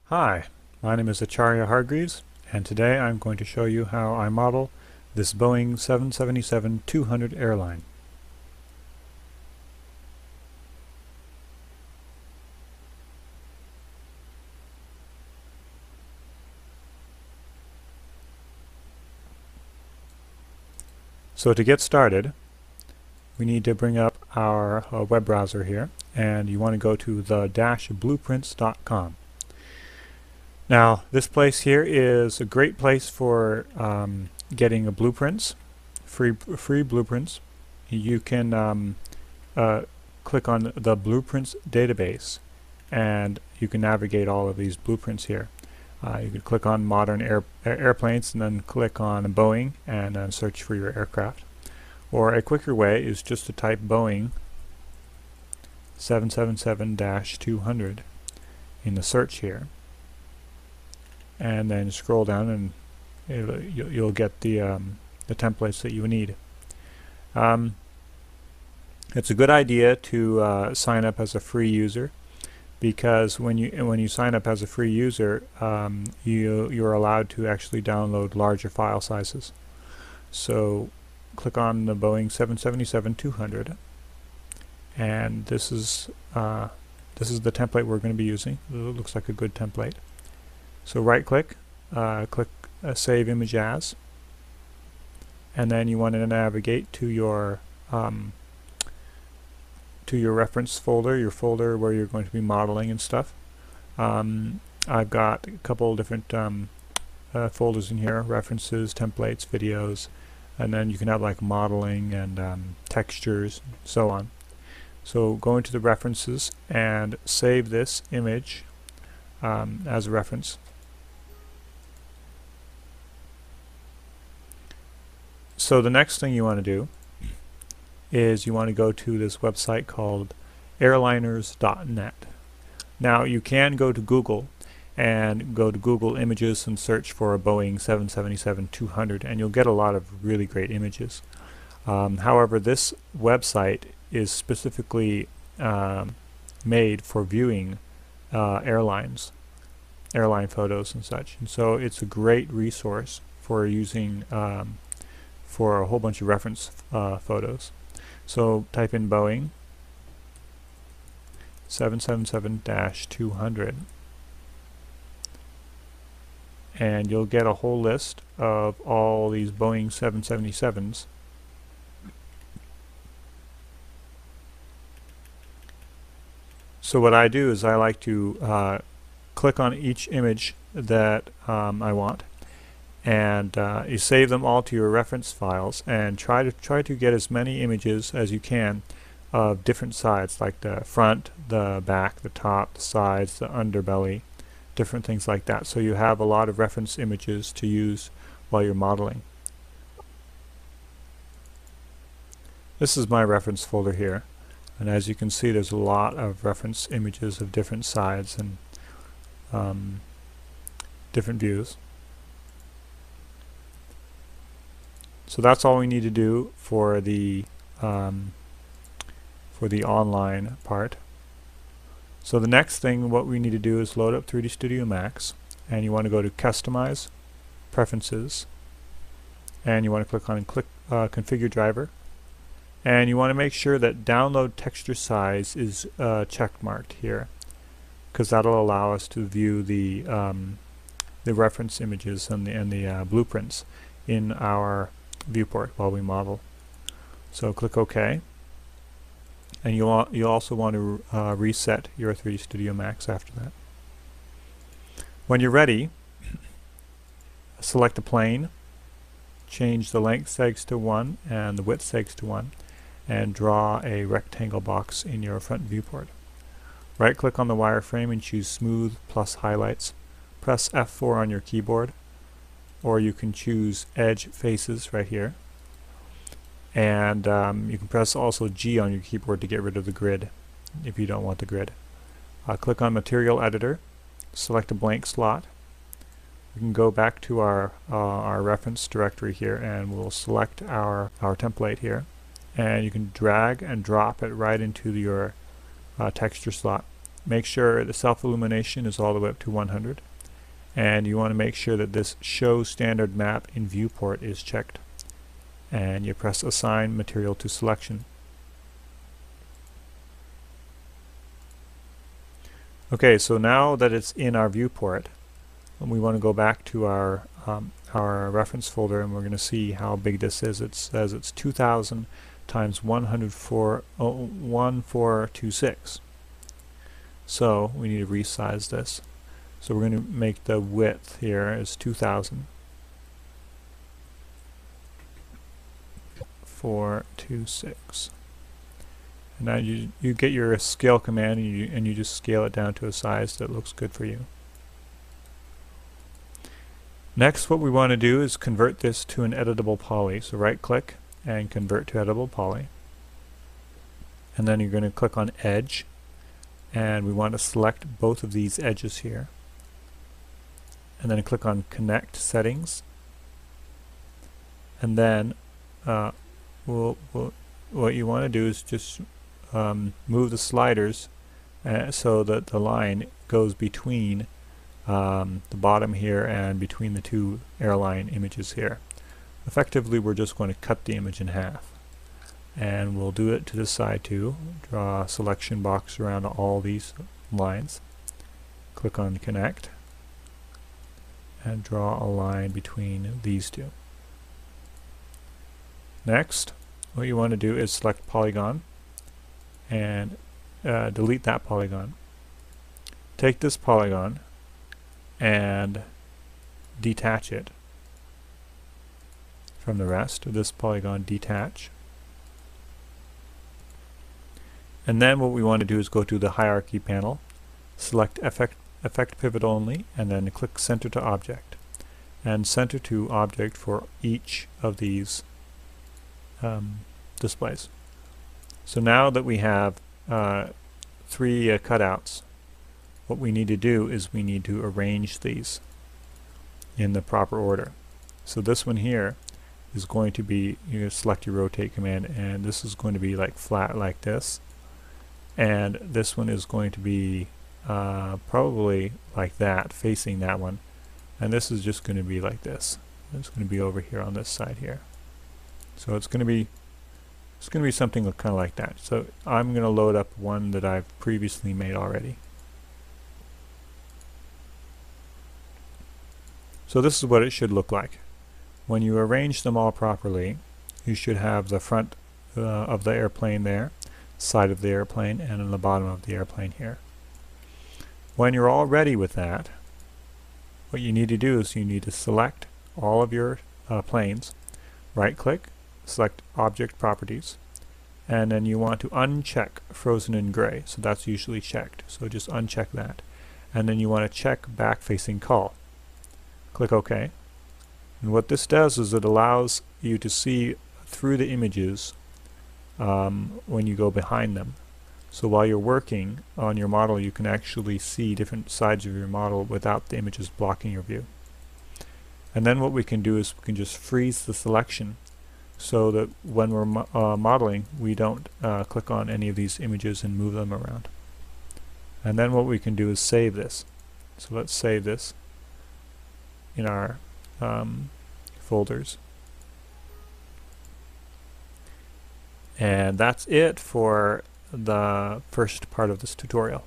Hi, my name is Acharya Hargreaves, and today I'm going to show you how I model this Boeing 777-200 airline. So to get started, we need to bring up our web browser here, and you want to go to the-blueprints.com. Now, this place here is a great place for getting blueprints, free blueprints. You can click on the blueprints database, and you can navigate all of these blueprints here. You can click on modern airplanes and then click on Boeing and search for your aircraft. Or a quicker way is just to type Boeing 777-200 in the search here, and then scroll down and you'll get the templates that you need. It's a good idea to sign up as a free user, because when you sign up as a free user, you're allowed to actually download larger file sizes. So click on the Boeing 777-200, and this is the template we're going to be using. It looks like a good template. So right click, click Save Image As, and then you want to navigate to your reference folder, your folder where you're going to be modeling and stuff. I've got a couple different folders in here: references, templates, videos, and then you can have like modeling and textures, so on. So go into the references and save this image as a reference. So the next thing you want to do is you want to go to this website called airliners.net. Now you can go to Google and go to Google Images and search for a Boeing 777-200, and you'll get a lot of really great images. However, this website is specifically made for viewing airline photos and such, and so it's a great resource for using for a whole bunch of reference photos. So type in Boeing 777-200, and you'll get a whole list of all these Boeing 777s. So what I do is I like to click on each image that I want, and you save them all to your reference files, and try to get as many images as you can of different sides, like the front, the back, the top, the sides, the underbelly, different things like that, so you have a lot of reference images to use while you're modeling. This is my reference folder here, and as you can see, there's a lot of reference images of different sides and different views. So that's all we need to do for the online part. So the next thing, what we need to do is load up 3D Studio Max, and you want to go to Customize, Preferences, and you want to click on Configure Driver, and you want to make sure that Download Texture Size is check marked here, because that'll allow us to view the reference images and the blueprints in our viewport while we model. So click OK, and you also want to reset your 3D Studio Max after that. When you're ready, select a plane, change the length segs to 1 and the width segs to 1, and draw a rectangle box in your front viewport. Right click on the wireframe and choose Smooth plus Highlights. Press F4 on your keyboard, or you can choose Edge Faces right here, and you can press also G on your keyboard to get rid of the grid if you don't want the grid. Click on Material Editor, select a blank slot. We can go back to our reference directory here, and we'll select our template here, and you can drag and drop it right into your texture slot. make sure the self-illumination is all the way up to 100, and you want to make sure that this show standard map in viewport is checked, and you press assign material to selection. Okay, so now that it's in our viewport, we want to go back to our reference folder, and we're going to see how big this is. It says it's 2000 times 1426. So we need to resize this. So we're going to make the width here as 2000. 426. And now you get your scale command, and you just scale it down to a size that looks good for you. Next, what we want to do is convert this to an editable poly. So right click and convert to editable poly. And then you're going to click on edge, and we want to select both of these edges here. And then click on connect settings. And then what you want to do is just move the sliders so that the line goes between the bottom here and between the two airline images here. Effectively, we're just going to cut the image in half, and we'll do it to the side too. Draw a selection box around all these lines, click on connect, and draw a line between these two. Next, what you want to do is select polygon and delete that polygon. Take this polygon and detach it from the rest of this polygon. Detach. And then what we want to do is go to the hierarchy panel, select effect pivot only, and then click center to object, and center to object for each of these displays. So now that we have 3 cutouts, what we need to do is we need to arrange these in the proper order. So this one here is going to be, you select your rotate command, and this is going to be like flat like this, and this one is going to be probably like that, facing that one, and this is just going to be like this. It's going to be over here on this side here. So it's going to be something kind of like that. So I'm going to load up one that I've previously made already. So this is what it should look like. When you arrange them all properly, you should have the front of the airplane there, side of the airplane, and on the bottom of the airplane here. When you're all ready with that, what you need to do is you need to select all of your planes, right click, select object properties, and then you want to uncheck frozen in gray. So that's usually checked, so just uncheck that. And then you want to check back facing call. Click OK. And what this does is it allows you to see through the images when you go behind them. So while you're working on your model, you can actually see different sides of your model without the images blocking your view. And then what we can do is we can just freeze the selection, so that when we're modeling, we don't click on any of these images and move them around. And then what we can do is save this. So let's save this in our folders. And that's it for the first part of this tutorial.